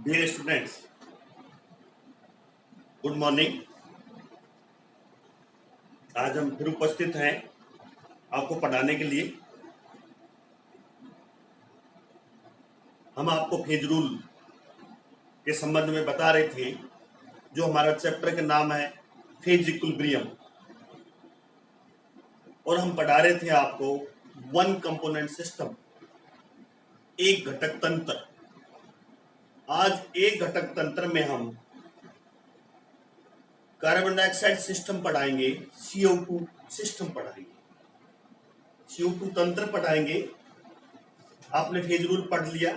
Dear students, good morning. आज हम फिर उपस्थित हैं आपको पढ़ाने के लिए। हम आपको फेज रूल के संबंध में बता रहे थे, जो हमारा चैप्टर का नाम है फेज इक्विलिब्रियम, और हम पढ़ा रहे थे आपको वन कंपोनेंट सिस्टम, एक घटक तंत्र। आज एक घटक तंत्र में हम कार्बन डाइऑक्साइड सिस्टम पढ़ाएंगे, CO2 सिस्टम पढ़ाएंगे, CO2 तंत्र पढ़ाएंगे। आपने फेज रूल पढ़ लिया,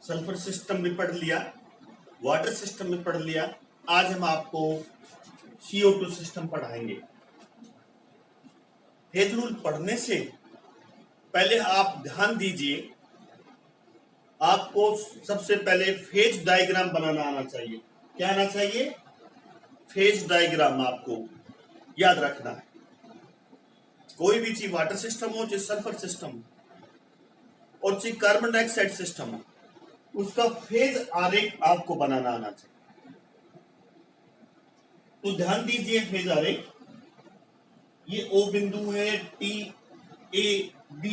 सल्फर सिस्टम भी पढ़ लिया, वाटर सिस्टम भी पढ़ लिया। आज हम आपको CO2 सिस्टम पढ़ाएंगे। फेज रूल पढ़ने से पहले आप ध्यान दीजिए, आपको सबसे पहले फेज डायग्राम बनाना आना चाहिए। क्या आना चाहिए? फेज डायग्राम आपको याद रखना है। कोई भी चीज, वाटर सिस्टम हो, चाहे सल्फर सिस्टम हो और चाहे कार्बन डाइऑक्साइड सिस्टम हो, उसका फेज आरेख आपको बनाना आना चाहिए। तो ध्यान दीजिए, फेज आरेख, ये O बिंदु है, T, A, B,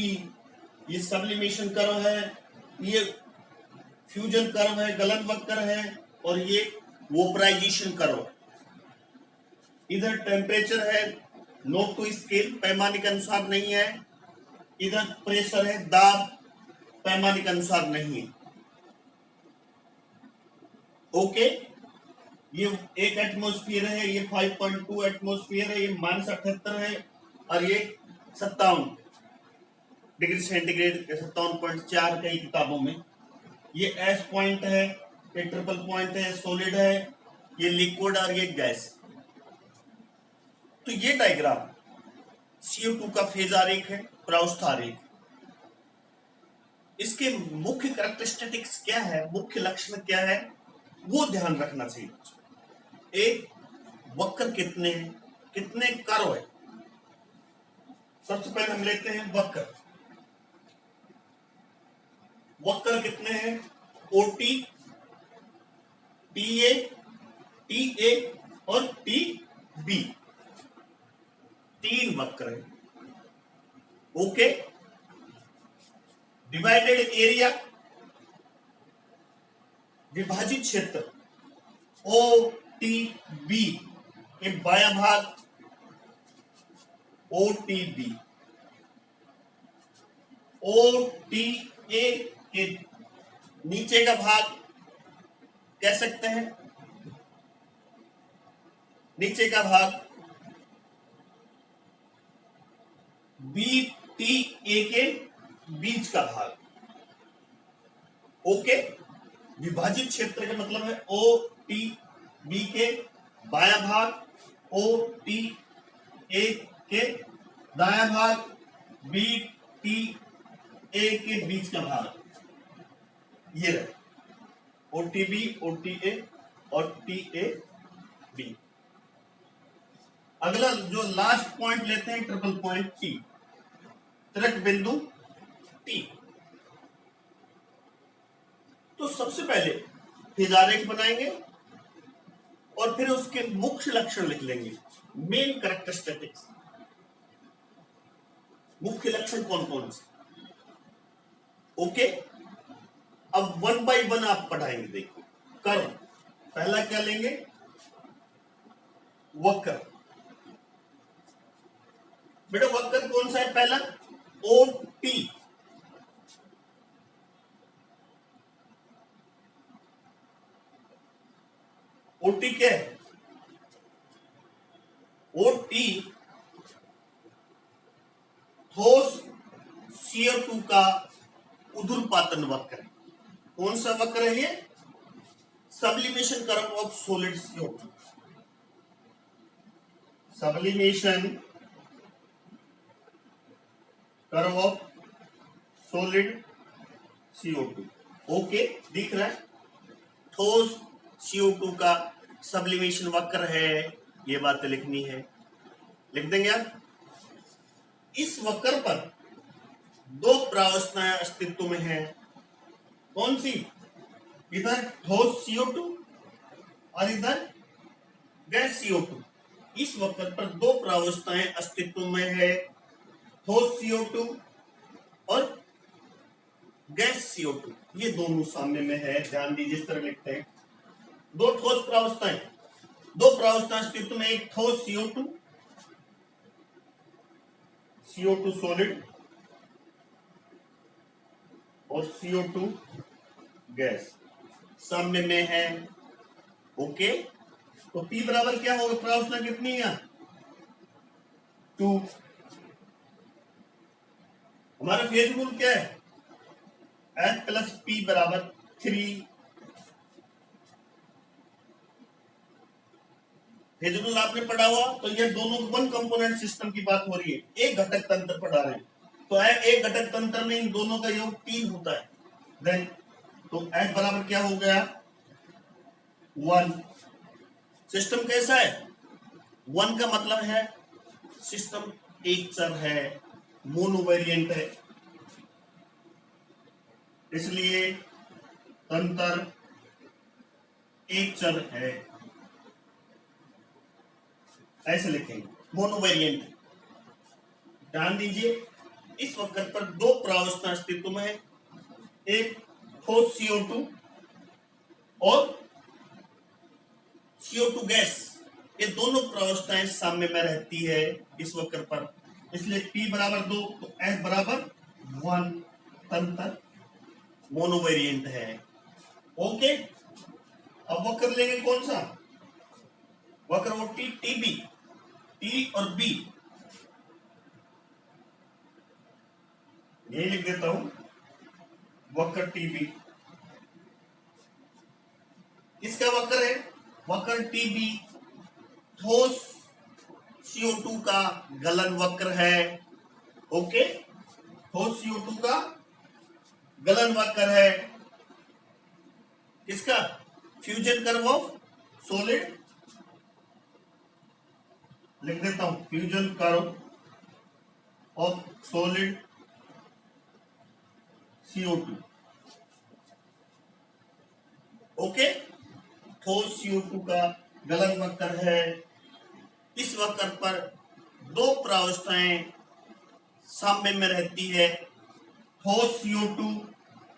ये सब्लिमेशन कर्व है, ये फ्यूजन कर्व है, गलन वक्र है, और ये वोपराइजेशन कर्व है। इधर टेम्परेचर है, नोट टू स्केल, पैमाने के अनुसार नहीं है। इधर प्रेशर है, दाब, पैमाने के अनुसार नहीं है। ओके, ये एक एटमोस्फियर है, ये 5.2 एटमोस्फियर है, ये -78 है, और ये 57 डिग्री सेंटीग्रेड, 57.4 कई किताबों में। ये एस पॉइंट है, ये ट्रिपल पॉइंट है, सॉलिड है, ये लिक्विड और ये गैस। तो ये डायग्राम CO2 का फेज आरेख है, प्रावस्था आरेख। इसके मुख्य कैरेक्टरिस्टिक्स क्या है, मुख्य लक्षण क्या है, वो ध्यान रखना चाहिए। एक वक्र कितने हैं, कितने कर्व है। सबसे पहले हम लेते हैं वक्र। वक्र कितने हैं? OT, TA, TA और TB, 3 वक्र है। ओके, डिवाइडेड एरिया, विभाजित क्षेत्र, OTB के बायां भाग OTB, OTA के नीचे का भाग कह सकते हैं, नीचे का भाग BTA के बीच का भाग। ओके, विभाजित क्षेत्र का मतलब है OTB के बायां भाग, OTA के दायां भाग, BTA के बीच का भाग। ये रहे OTB, OTA और TAB। अगला जो लास्ट पॉइंट लेते हैं, ट्रिपल पॉइंट T, त्रिक बिंदु T। तो सबसे पहले फेज आरेख बनाएंगे और फिर उसके मुख्य लक्षण लिख लेंगे, मेन कैरेक्टरिस्टिक्स। मुख्य लक्षण कौन कौन से। ओके, अब 1 बाय 1 आप पढ़ाएंगे। देखो, कर्व पहला क्या लेंगे? वक्र। बेटा वक्र कौन सा है? पहला OT। OT क्या है? OT ठोस CO2 का उदुरपातन वक्र है। कौन सा वक्र है ये? Sublimation curve of solid CO2। Sublimation curve of solid CO2। Okay, दिख रहा है? ठोस CO2 का सब्लिमेशन वक्र है, ये बात लिखनी है, लिख देंगे आप। इस वक्र पर 2 प्रावस्थाएं अस्तित्व में हैं। कौन सी? इधर ठोस CO2 और इधर गैस CO2। इस वक्त पर दो प्रावस्थाएं अस्तित्व में है, ठोस CO2 और गैस CO2। ये दोनों सामने में है, ध्यान दीजिए इस तरह लिखते हैं। दो ठोस प्रावस्थाएं, दो प्रावस्थाएं अस्तित्व में, एक ठोस CO2 सॉलिड और CO2 गैस सामने में है। ओके, तो P बराबर क्या होगा, प्रावस्था कितनी है, 2। हमारा फेज रूल क्या है, H प्लस P बराबर 3। फेज रूल आपने पढ़ा हुआ, तो ये दोनों वन कंपोनेंट सिस्टम की बात हो रही है, एक घटक तंत्र पढ़ा रहे हैं, तो एक घटक तंत्र में इन दोनों का योग 3 होता है। देन तो H बराबर क्या हो गया, 1। सिस्टम कैसा है, 1 का मतलब है सिस्टम एक चर है, मोनोवेरिएंट है, इसलिए तंत्र एक चर है, ऐसे लिखेंगे, मोनोवेरिएंट। ध्यान दीजिए, इस वक्त पर दो प्रावस्था अस्तित्व में है, एक ठोस CO2 और CO2 गैस। ये दोनों प्रावस्थाएं साम्य में रहती है इस वक्र पर, इसलिए P बराबर 2 तो F बराबर 1, तंत्र मोनोवेरिएंट है। ओके, अब वक्र लेंगे कौन सा, वक्र OT TB, T और B, ये लिख देता हूं, वक्र TB। किसका वक्र है, वक्र TB ठोस CO2 का गलन वक्र है। ओके, ठोस CO2 का गलन वक्र है, किसका, फ्यूजन कर्व ऑफ सॉलिड, लिख देता हूं, fusion curve of solid CO2। Okay, ठोस CO2 का गलन वक्र है, इस वक्र पर दो प्रावस्थाएं साम्य में रहती है, ठोस CO2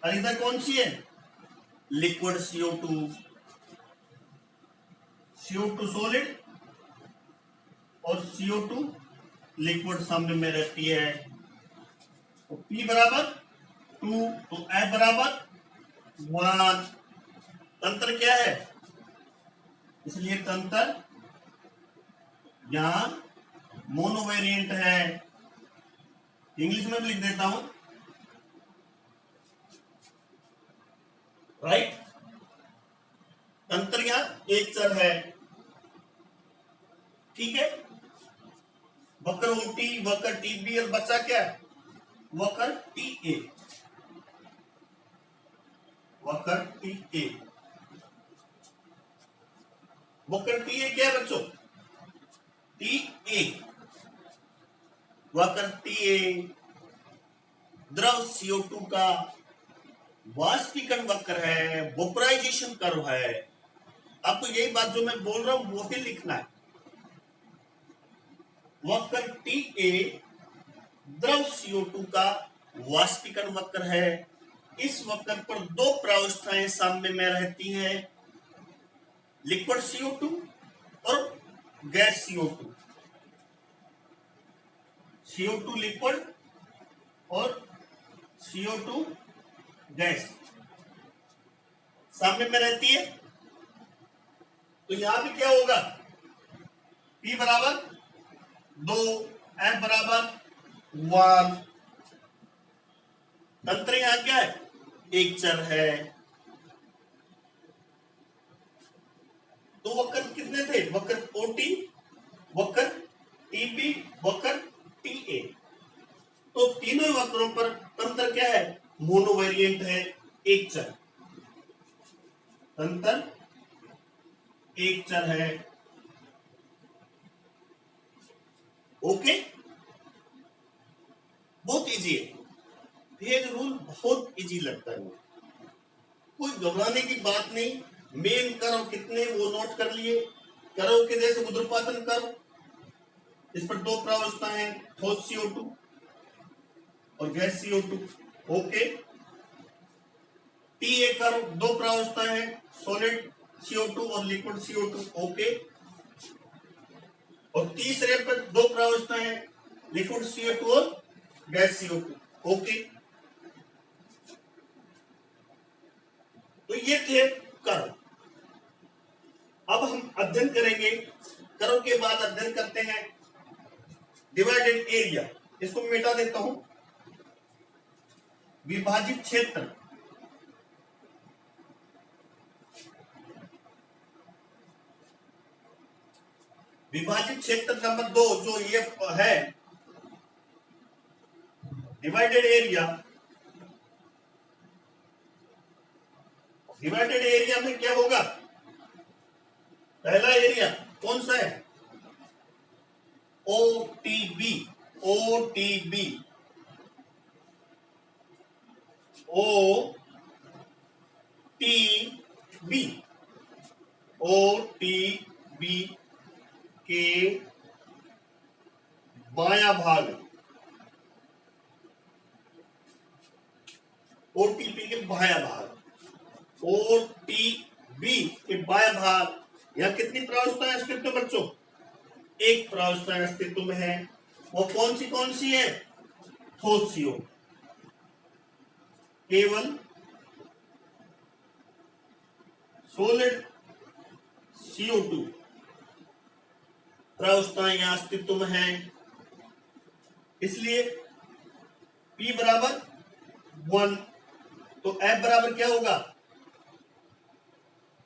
और इधर कौन सी है, लिक्विड CO2, CO2 सॉलिड और CO2 लिक्विड साम्य में रहती है। तो P बराबर 2 तो F बराबर 1। तंत्र क्या है, इसलिए तंत्र यहां मोनोवेरिएंट है, इंग्लिश में भी लिख देता हूं, राइट। तंत्र यहां एक चर है, ठीक है। वक्र OT, वक्र TB और बचा क्या, वक्र TA, वक्र TA। वक्र TA क्या है बच्चों, TA, वक्र TA द्रव CO2 का वाष्पीकरण वक्र है, वेपोराइजेशन कर्व है। आपको यही बात जो मैं बोल रहा हूं वही लिखना है। वक्र TA द्रव CO2 का वाष्पीकरण वक्र है, इस वक्र पर दो प्रावस्थाएं साम्य में रहती हैं, लिक्विड CO2 और गैस CO2, CO2 लिक्विड और CO2 गैस सामने में रहती है। तो यहां भी क्या होगा, P बराबर 2, F बराबर 1। तंत्र यहां क्या है, एक चर है। तो वक्र कितने थे, वक्र OT, वक्र TB, वक्र TA। तो तीनों वक्रों पर तंत्र क्या है, मोनोवेरिएंट है, एक चर, तंत्र एक चर है। ओके, बहुत इजी है, फेज रूल बहुत इजी लगता है। कोई घबराने की बात नहीं। मेन करो कितने वो नोट कर लिए। करो के जैसे उद्रपातन करो, इस पर दो प्रावस्था है, ठोस CO2 और गैस CO2। ओके। TA करो, दो प्रावस्था है, सॉलिड CO2 और लिक्विड CO2। ओके। और तीसरे पर दो प्रावस्था है, लिक्विड CO2 और गैस CO2। ओके। तो ये थे करो। अब हम अध्ययन करेंगे। करो के बाद अध्ययन करते हैं डिवाइडेड एरिया। इसको मिटा देता हूं। विभाजित क्षेत्र। विभाजित क्षेत्र नंबर 2 जो ये है डिवाइडेड एरिया। डिवाइडेड एरिया में क्या होगा? पहला एरिया कौन सा है? OTB। OTB OTB OTB के बायां भाग। OTB के बायां भाग। OTB के बायां भाग। यहां कितनी प्रावस्थाएं अस्तित्व में बच्चों? एक प्रावस्था अस्तित्व में है। वो कौन सी है? ठोस CO। केवल सॉलिड CO2 प्रावस्थाएं यहां अस्तित्व में है। इसलिए P बराबर 1, तो F बराबर क्या होगा?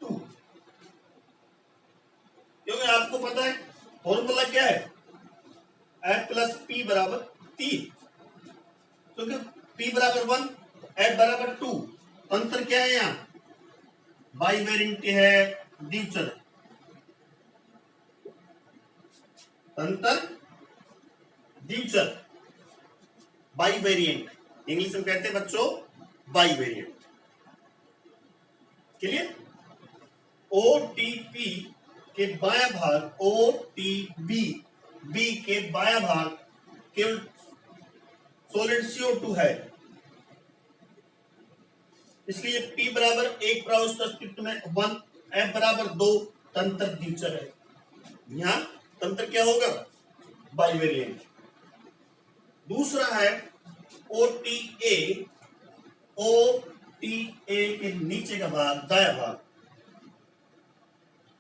2। क्योंकि आपको पता है फॉर्मूला क्या है? F प्लस P बराबर 3। क्योंकि P बराबर 1, F बराबर 2। अंतर क्या है? यहाँ बाइवेरिएंट है, द्विचर। अंतर द्विचर, बाइवेरिएंट। इंग्लिश में कहते हैं बच्चों बाइवेरिएंट। क्लियर? OTP के बायां भाग, OTB B के बायां भाग केवल सॉलिड CO2 है। इसलिए P बराबर 1 प्रावस्था अस्तित्व में 1, F बराबर 2, तंत्र द्विचर है। यहां तंत्र क्या होगा? बाइवेरिएंट। दूसरा है OTA। OTA के नीचे का भाग, दायां भाग।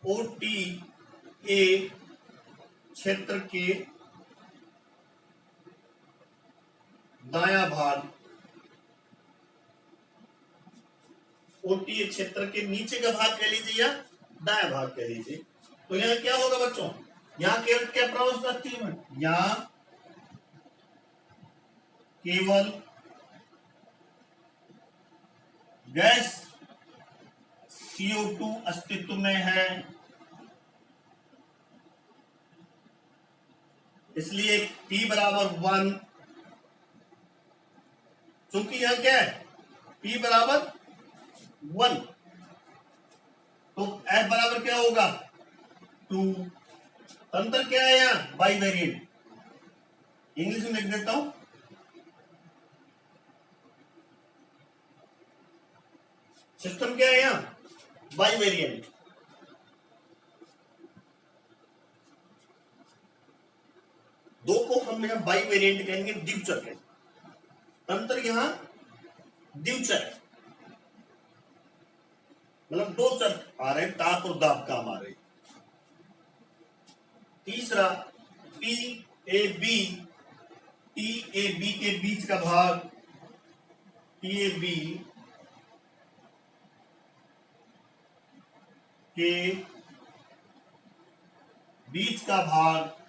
OTA क्षेत्र के दायां भाग। OTA क्षेत्र के नीचे का भाग कह लीजिए या दायां भाग कह लीजिए। तो यहां क्या होगा बच्चों? यहां केवल क्या प्रावस्था अस्तित्व में? यहां केवल गैस CO2 अस्तित्व में है। इसलिए P बराबर 1। चूंकि यहां क्या है? P बराबर 1, तो F बराबर क्या होगा? 2। अंतर क्या है? यहां बाइवेरिएंट। इंग्लिश में लिख देता हूं। सिस्टम क्या है? यहां बाइवेरिएंट। दो को हम यहां बाइवेरिएंट कहेंगे, द्विचर कहेंगे। अंतर यहां द्विचर है, मतलब दो चर आ रहे, ताप और दाब काम आ रहे। तीसरा TAB। TAB के बीच का भाग, TAB के बीच का भाग।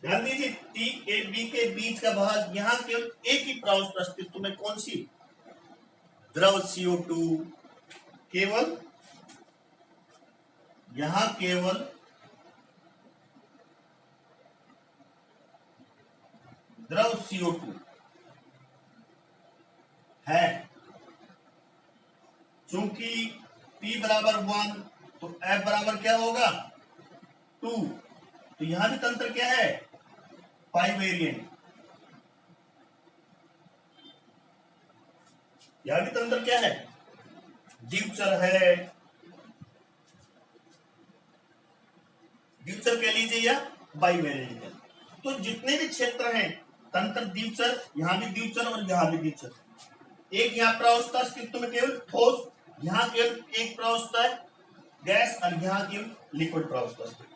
ध्यान दीजिए, TAB के बीच का भाग। यहां केवल एक ही प्रावस्था अस्तित्व में, कौन सी? द्रव CO2। केवल यहां केवल द्रव CO2। है। चूंकि P बराबर 1 तो F बराबर क्या होगा 2, तो यहां भी तंत्र क्या है पाई वेरिएंट। यहां भी तंत्र क्या है द्विचर है, द्विचर कह लीजिए या बाई वेरिएंट। तो जितने भी क्षेत्र हैं तंत्र द्विचर, यहां भी द्विचर और यहां भी द्विचर। एक यहां प्रावस्था अस्तित्व में केवल ठोस, यहां केवल एक प्रावस्था है गैस और यहां केवल लिक्विड प्रावस्था अस्तित्व।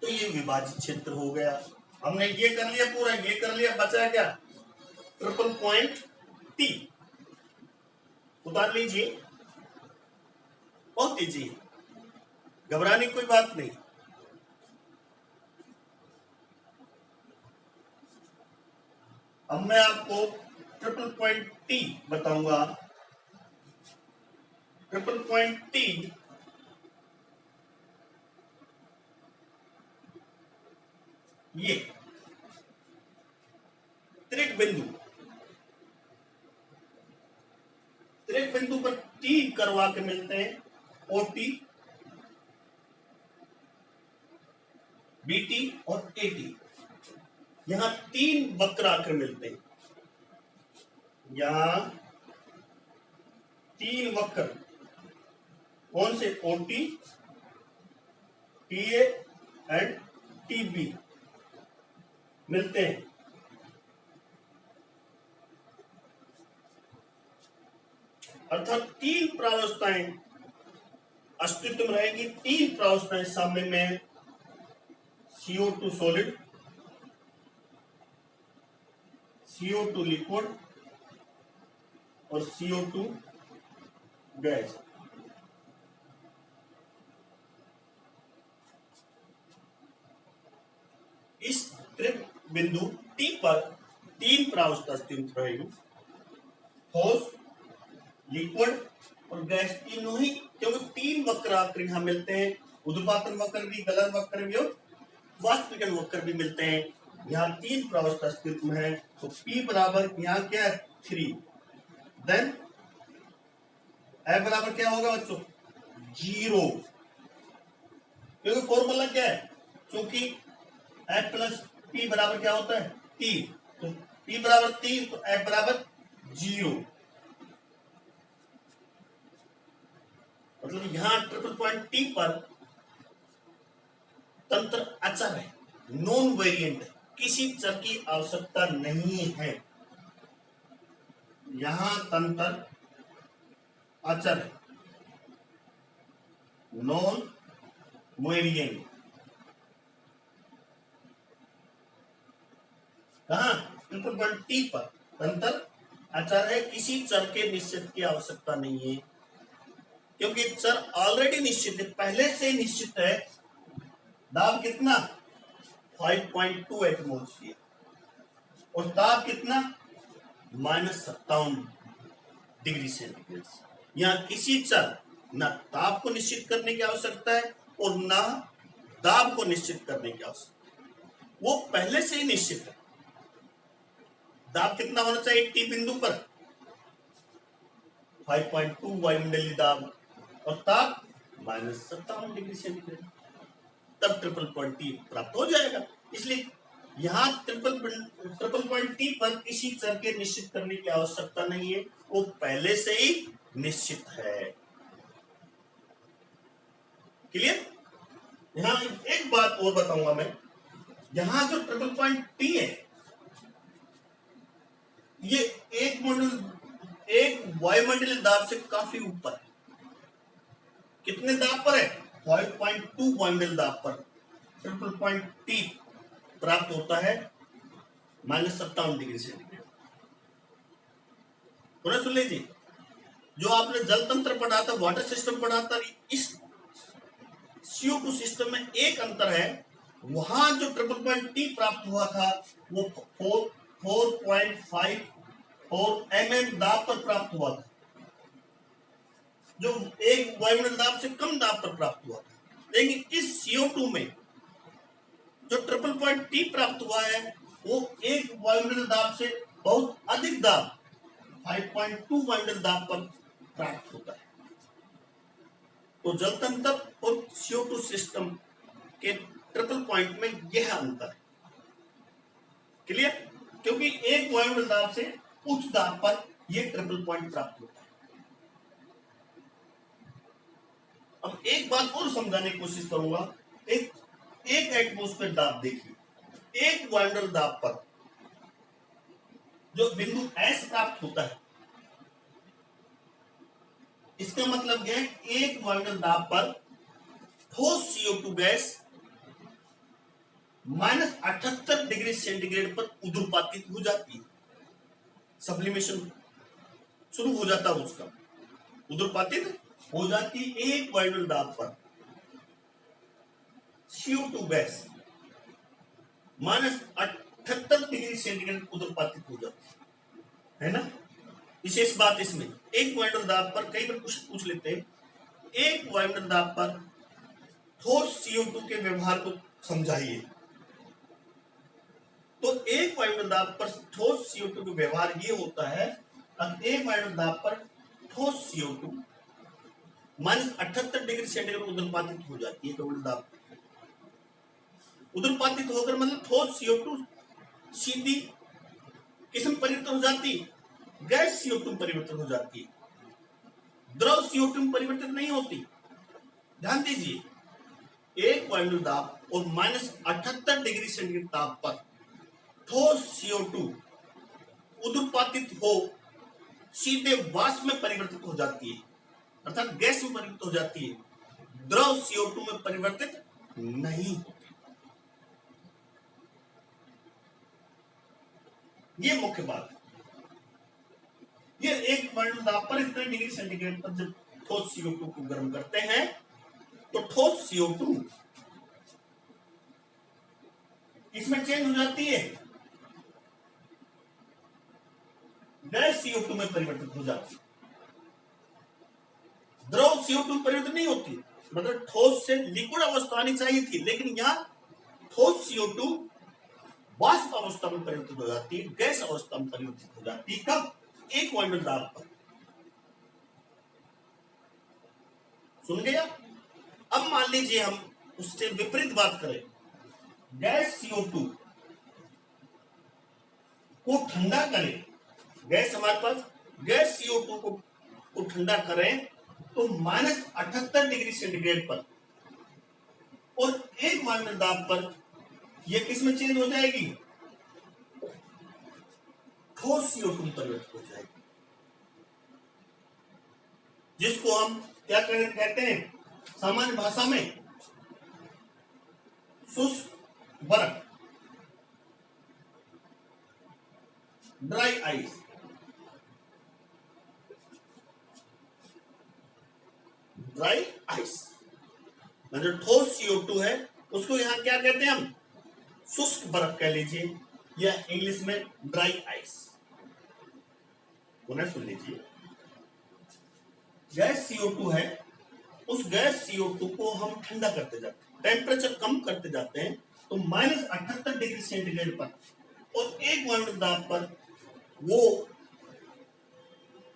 तो ये विभाजित क्षेत्र हो गया। हमने ये कर लिया पूरा, ये कर लिया, बचा क्या ट्रिपल पॉइंट टी। उतार लीजिए, बहुत इजी, घबराने की कोई बात नहीं। अब मैं आपको ट्रिपल पॉइंट टी बताऊंगा। ट्रिपल पॉइंट टी ये त्रिक बिंदु, त्रिक बिंदु पर टी करवा के मिलते हैं ओटी, बीटी और एटी। यहां 3 वक्र आकर मिलते हैं, यहां 3 वक्र कौन से ओटी, टीए एंड टीबी मिलते हैं। अर्थात 3 प्रावस्थाएं अस्तित्व में रहेगी। 3 प्रावस्थाएं सामने में CO2 सॉलिड, CO2 लिक्विड और CO2 गैस। इस त्रिक बिंदु T पर 3 प्रावस्था अस्तित्व रहेगी, ठोस, लिक्विड और गैस। तीनों ही, क्योंकि 3 वक्र आकर यहां मिलते हैं, ऊर्ध्वपातन वक्र भी, गलन वक्र भी और वाष्पीकरण वक्र भी मिलते हैं। यहाँ 3 प्रावस्था अस्तित्व में है, तो P बराबर यहाँ क्या है 3, देन F बराबर क्या होगा बच्चों 0, क्योंकि फॉर्मूला क्या है, क्योंकि F प्लस P बराबर क्या होता है 3, तो P बराबर 3 तो F बराबर 0। मतलब यहां ट्रिपल पॉइंट टी पर तंत्र अचर है, नॉन वेरिएंट है, किसी चर की आवश्यकता नहीं है। यहां तंत्र अचर है, नॉन वेरिएंट। कहां ट्रिपल पॉइंट टी पर तंत्र अचर है, किसी चर के निश्चित की आवश्यकता नहीं है, क्योंकि चर ऑलरेडी निश्चित है, पहले से निश्चित है। दाब कितना 5.2 एटमॉस्फेयर और ताप कितना -57 डिग्री सेंटीग्रेड। यहां किसी चर न ताप को निश्चित करने की आवश्यकता है और न दाब को निश्चित करने की आवश्यकता है, वो पहले से ही निश्चित है। दाब कितना होना चाहिए टी बिंदु पर 5.2 वायुमंडलीय दाब और ताप -57 डिग्री सेंटीग्रेड, तब ट्रिपल पॉइंट टी प्राप्त हो जाएगा। इसलिए यहां ट्रिपल पॉइंट टी पर किसी चर के निश्चित करने की आवश्यकता नहीं है, वो पहले से ही निश्चित है। क्लियर? यहां एक बात और बताऊंगा मैं, यहां जो ट्रिपल पॉइंट टी है ये एक वायुमंडलीय दाब से काफी ऊपर है। कितने दाब पर है 5.2 वायुमंडलीय दाब पर ट्रिपल पॉइंट टी प्राप्त होता है -57 डिग्री सेंटीग्रेड। थोड़ा सुन लीजिए, जो आपने जल तंत्र पढ़ा था, वाटर सिस्टम पढ़ा था, इस CO2 सिस्टम में एक अंतर है, वहां जो ट्रिपल पॉइंट टी प्राप्त हुआ था वो 4.54 mm दाब पर प्राप्त हुआ था, जो एक वायुमंडलीय दाब से कम दाब पर प्राप्त हुआ था। लेकिन इस CO2 में जो ट्रिपल पॉइंट टी प्राप्त हुआ है वो एक वायुमंडलीय दाब से बहुत अधिक दाब 5.2 वायुमंडल दाब पर प्राप्त होता है। तो जल तंत्र और CO2 सिस्टम के ट्रिपल पॉइंट में यह अंतर है। क्लियर? क्योंकि एक वायुमंडल दाब से उच्च दाब पर यह ट्रिपल पॉइंट प्राप्त होता है। अब एक बात और समझाने की कोशिश करूंगा। एक एटमॉस्फेयर दाब देखिए, एक वायुमंडल दाब पर जो बिंदु S प्राप्त होता है, इसका मतलब यह एक वायुमंडल दाब पर ठोस CO2 गैस -78 डिग्री सेंटीग्रेड पर उदुरपातित हो जाती है। सब्लिमेशन शुरू हो जाता है, उसका उदुरपातित हो जाती एक वायुमंडल दाब पर CO2 गैस -78 डिग्री सेंटीग्रेड उदुरपातित हो जाती है ना। विशेष बात इसमें, एक वायुमंडल दाब पर कई बार क्वेश्चन पूछ लेते हैं, एक वायुमंडल दाब पर ठोस CO2 के व्यवहार को समझाइए। तो एक वायुमंडल दाब पर ठोस CO2 का व्यवहार ये होता है, एक वायुमंडल दाब पर ठोस CO2 -78 डिग्री सेंटीग्रेड उदुरपातित हो जाती है। वायुमंडल दाब उदुरपातित होकर मतलब ठोस CO2 सीधी किस में परिवर्तन हो जाती है? गैस CO2 में परिवर्तन हो जाती है, द्रव CO2 में परिवर्तित नहीं होती। ध्यान दीजिए, एक वायुमंडल दाब और -78 डिग्री सेंटीग्रेड ताप पर ठोस CO2 उदुरपातित हो सीधे वाष्प में परिवर्तित हो जाती है, अर्थात गैस में परिवर्तित हो जाती है, द्रव CO2 में परिवर्तित नहीं होती। ये मुख्य बात है। ये एक वायुमंडल दाब पर इतने डिग्री सेंटीग्रेड पर जब ठोस CO2 को गर्म करते हैं तो ठोस CO2 इसमें चेंज हो जाती है, गैस CO2 में परिवर्तित हो जाती है, द्रव CO2 में परिवर्तित नहीं होती। मतलब ठोस से लिक्विड अवस्था आनी चाहिए थी, लेकिन यहां ठोस CO2 वाष्प अवस्था में परिवर्तित हो जाती है, गैस अवस्था में परिवर्तित हो जाती है। कब? एक वायुमंडल दाब पर। सुन गया? अब मान लीजिए हम उससे विपरीत बात करें, गैस CO2 को ठंडा करें, गैस हमारे पास गैस CO2 को ठंडा करें तो -78 डिग्री सेंटीग्रेड पर और एक वायुमंडल दाब पर यह किस में चेंज हो जाएगी? ठोस CO2 में परिवर्तित हो जाएगी, जिसको हम क्या कहते हैं सामान्य भाषा में? शुष्क बर्फ, ड्राई आइस। ड्राई आइस मतलब ठोस CO2 है, उसको यहां क्या कहते हैं हम? शुष्क बर्फ कह लीजिए, या इंग्लिश में ड्राई आइस। पुनः सुन लीजिए, गैस CO2 है, उस गैस CO2 को हम ठंडा करते जाते हैं, टेम्परेचर कम करते जाते हैं, तो -78 डिग्री सेंटीग्रेड पर और एक वायुमंडल दाब पर वो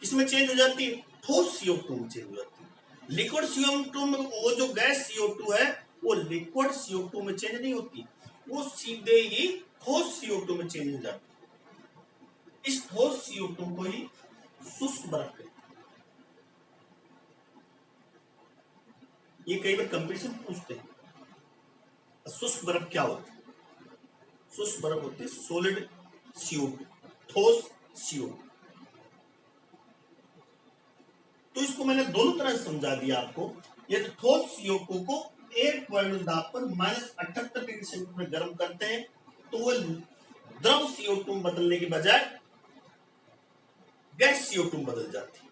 इसमें चेंज हो जाती है, ठोस CO2 में चेंज हो जाती है। लिक्विड CO2 में वो जो गैस CO2 है वो लिक्विड CO2 में चेंज नहीं होती, वो सीधे ही ठोस CO2 में चेंज हो जाती है। इस ठोस CO2 को ही शुष्क बर्फ कहते हैं। ये कई बार कंपटीशन पूछते हैं, शुष्क बर्फ क्या होती है? शुष्क बर्फ होती है सॉलिड CO2, ठोस CO2। तो इसको मैंने दोनों तरह से समझा दिया आपको। ये ठोस CO2 को एक वायुमंडल दाब पर -78 डिग्री सेंटीग्रेड में गर्म करते हैं तो वो द्रव CO2 में बदलने के बजाय गैस CO2 में बदल जाती है।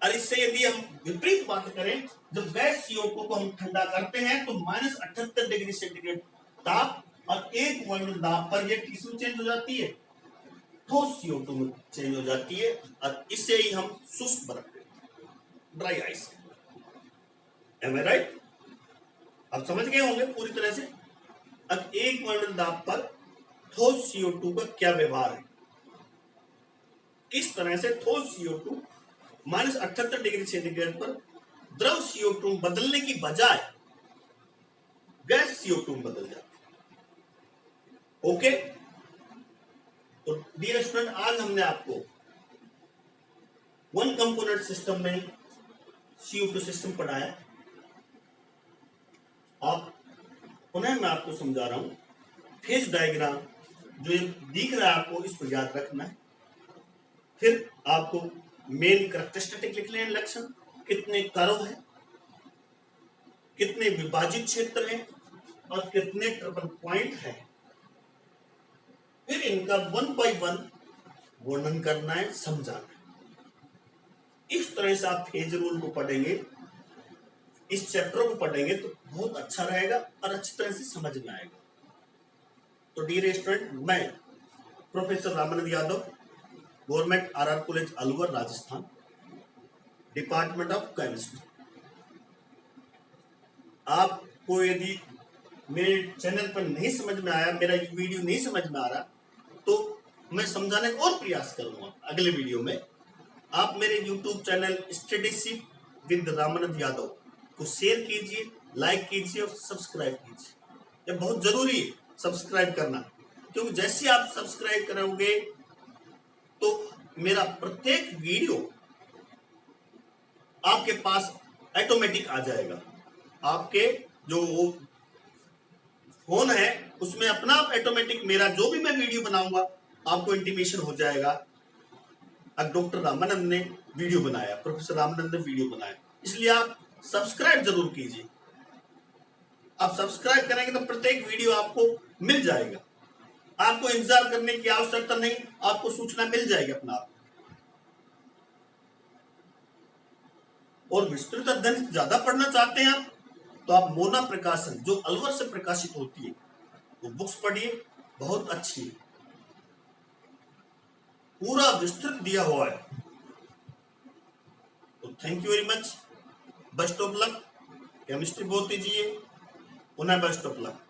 और इससे यदि हम विपरीत बात करें, जब गैस CO2 को हम ठंडा करते हैं तो -78 डिग्री सेंटीग्रेड ताप और एक वायुमंडल दाब पर यह किसमें चेंज हो जाती है? ठोस CO2 में चेंज हो जाती है, और इससे ही हम शुष्क बर्फ कहते हैं, dry ice. Am I right? अब समझ गए होंगे पूरी तरह से। अब एक वायुमंडल दाब पर ठोस CO2 का क्या व्यवहार है, किस तरह से ठोस CO2 -78 डिग्री सेंटीग्रेड पर द्रव CO2 बदलने की बजाय गैस CO2 में बदल जाती है। ओके, तो डियर स्टूडेंट, आज हमने आपको वन कंपोनेंट सिस्टम में CO2 सिस्टम पढ़ाया। आप पुनः मैं आपको समझा रहा हूं, फेज डायग्राम जो दिख रहा है आपको, इसको याद रखना है। फिर आपको मेन कैरेक्टरिस्टिक लिख लें, लक्षण कितने कर्व है, कितने विभाजित क्षेत्र हैं और कितने ट्रिपल पॉइंट है। फिर इनका 1 बाय 1 वर्णन करना है, समझाना है। इस तरह से आप फेज रूल को पढ़ेंगे, इस चैप्टर को पढ़ेंगे तो बहुत अच्छा रहेगा और अच्छी तरह से समझ में आएगा। तो डियर स्टूडेंट, मैं professor Ramanand Yadav, government RR college Alwar, Rajasthan, department of chemistry. आपको यदि मेरे चैनल पर नहीं समझ में आया, मेरा वीडियो नहीं समझ में आ रहा, तो मैं समझाने का और प्रयास करूंगा अगले वीडियो में। आप मेरे YouTube channel Studyship with Ramanand Yadav को शेयर कीजिए, लाइक कीजिए और सब्सक्राइब कीजिए। यह बहुत जरूरी है सब्सक्राइब करना, क्योंकि जैसे आप सब्सक्राइब करोगे तो मेरा प्रत्येक वीडियो आपके पास ऑटोमेटिक आ जाएगा। आपके जो फोन है उसमें अपना ऑटोमेटिक मेरा जो भी मैं वीडियो बनाऊंगा आपको इंटीमेशन हो जाएगा। अब डॉक्टर रामानंद ने वीडियो बनाया, प्रोफेसर रामानंद ने वीडियो बनाया, इसलिए आप सब्सक्राइब जरूर कीजिए। आप सब्सक्राइब करेंगे तो प्रत्येक वीडियो आपको मिल जाएगा, आपको इंतजार करने की आवश्यकता नहीं, आपको सूचना मिल जाएगी अपना आप। और विस्तृत अध्ययन ज्यादा पढ़ना चाहते हैं आप, तो आप मोना प्रकाशन जो अलवर से प्रकाशित होती है वो बुक्स पढ़िए, बहुत अच्छी है, पूरा विस्तृत दिया हुआ है। तो thank you very much, best of luck, chemistry बहुत कीजिए, पुनः बेस्ट ऑफ लक।